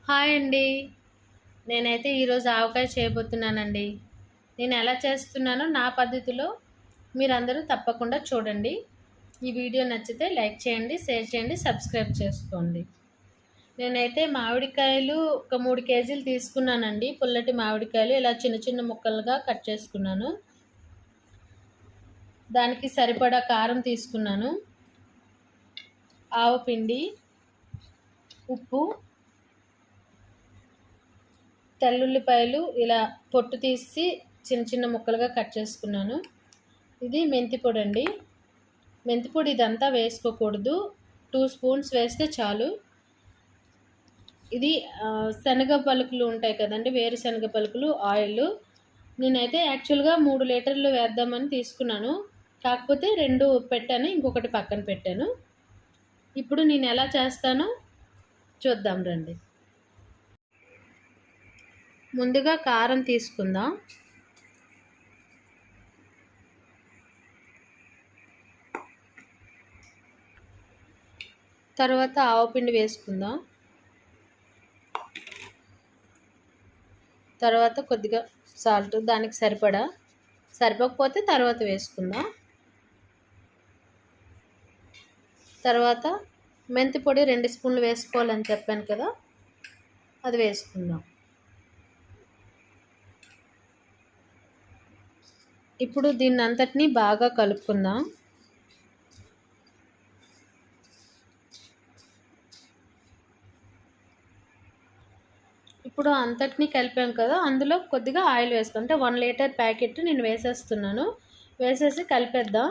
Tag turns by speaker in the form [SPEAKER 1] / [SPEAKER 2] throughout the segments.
[SPEAKER 1] Hi అండి. నేనైతే ఈరోజు ఆవకాయ చేయబోతున్నానండి. నేను ఎలా చేస్తున్నానో నా పద్ధతిలో మీరందరూ తప్పకుండా చూడండి. ఈ వీడియో నచ్చితే లైక్ చేయండి, షేర్ చేయండి, సబ్స్క్రైబ్ చేసుకోండి. నేనైతే మామిడికాయలు ఒక 3 కేజీలు తీసుకున్నానండి. పుల్లటి మామిడికాయలు ఇలా చిన్న చిన్న ముక్కలుగా కట్ చేసుకున్నాను. దానికి సరిపడా కారం తీసుకున్నాను, ఆవపిండి, ఉప్పు, తెల్లుల్లిపాయలు ఇలా పొట్టు తీసి చిన్న చిన్న ముక్కలుగా కట్ చేసుకున్నాను. ఇది మెంతి పొడి అండి. మెంతి పొడి ఇదంతా వేసుకోకూడదు, 2 స్పూన్స్ వేస్తే చాలు. ఇది శనగ పలుకులు ఉంటాయి కదండి, వేరుశనగ పలుకులు, ఆయిల్. నేనైతే యాక్చువల్గా 3 లీటర్లు వేద్దామని తీసుకున్నాను, కాకపోతే 2 పెట్టాను, ఇంకొకటి పక్కన పెట్టాను. ఇప్పుడు నేను ఎలా చేస్తానో చూద్దాం రండి. ముందుగా కారం తీసుకుందాం. తర్వాత ఆవపిండి వేసుకుందాం. తర్వాత కొద్దిగా సాల్ట్ దానికి సరిపడా, సరిపోకపోతే తర్వాత వేసుకుందాం. తర్వాత మెంతి పొడి 2 స్పూన్లు వేసుకోవాలని చెప్పాను కదా, అది వేసుకుందాం. ఇప్పుడు దీన్ని అంతటినీ బాగా కలుపుకుందాం. ఇప్పుడు అంతటినీ కలిపాం కదా, అందులో కొద్దిగా ఆయిల్ వేసుకుంటే, అంటే 1 లీటర్ ప్యాకెట్ నేను వేసేస్తున్నాను. వేసేసి కలిపేద్దాం.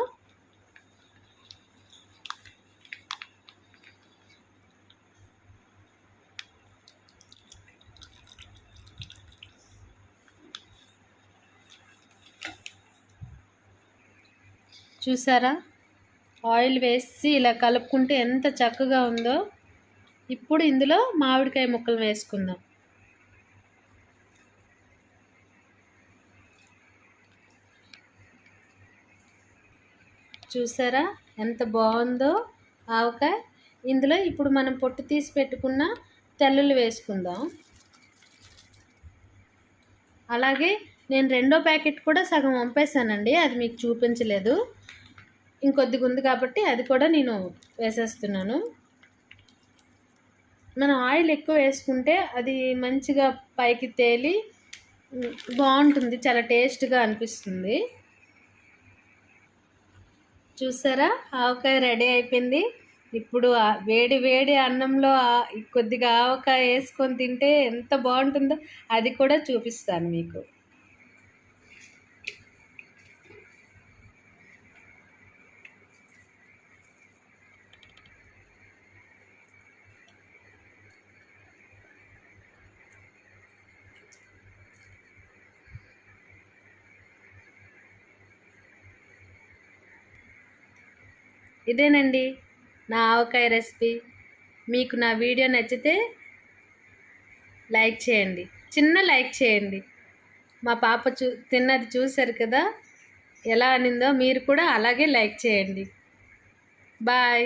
[SPEAKER 1] చూసారా, ఆయిల్ వేసి ఇలా కలుపుకుంటే ఎంత చక్కగా ఉందో. ఇప్పుడు ఇందులో మామిడికాయ ముక్కలు వేసుకుందాం. చూసారా ఎంత బాగుందో ఆవకాయ. ఇందులో ఇప్పుడు మనం పొట్టు తీసి పెట్టుకున్న తెల్లుల్లి వేసుకుందాం. అలాగే నేను 2వ ప్యాకెట్ కూడా సగం వంపేసానండి, అది మీకు చూపించలేదు. ఇంకొద్దిగా ఉంది కాబట్టి అది కూడా నేను వేసేస్తున్నాను. మనం ఆయిల్ ఎక్కువ వేసుకుంటే అది మంచిగా పైకి తేలి బాగుంటుంది, చాలా టేస్ట్గా అనిపిస్తుంది. చూసారా, ఆవకాయ రెడీ అయిపోయింది. ఇప్పుడు వేడి వేడి అన్నంలో కొద్దిగా ఆవకాయ వేసుకొని తింటే ఎంత బాగుంటుందో అది కూడా చూపిస్తాను మీకు. ఇదేనండి నా ఆవకాయ రెసిపీ. మీకు నా వీడియో నచ్చితే లైక్ చేయండి, చిన్న లైక్ చేయండి. మా పాప తిన్నది చూశారు కదా, ఎలా అనిందో, మీరు కూడా అలాగే లైక్ చేయండి. బాయ్.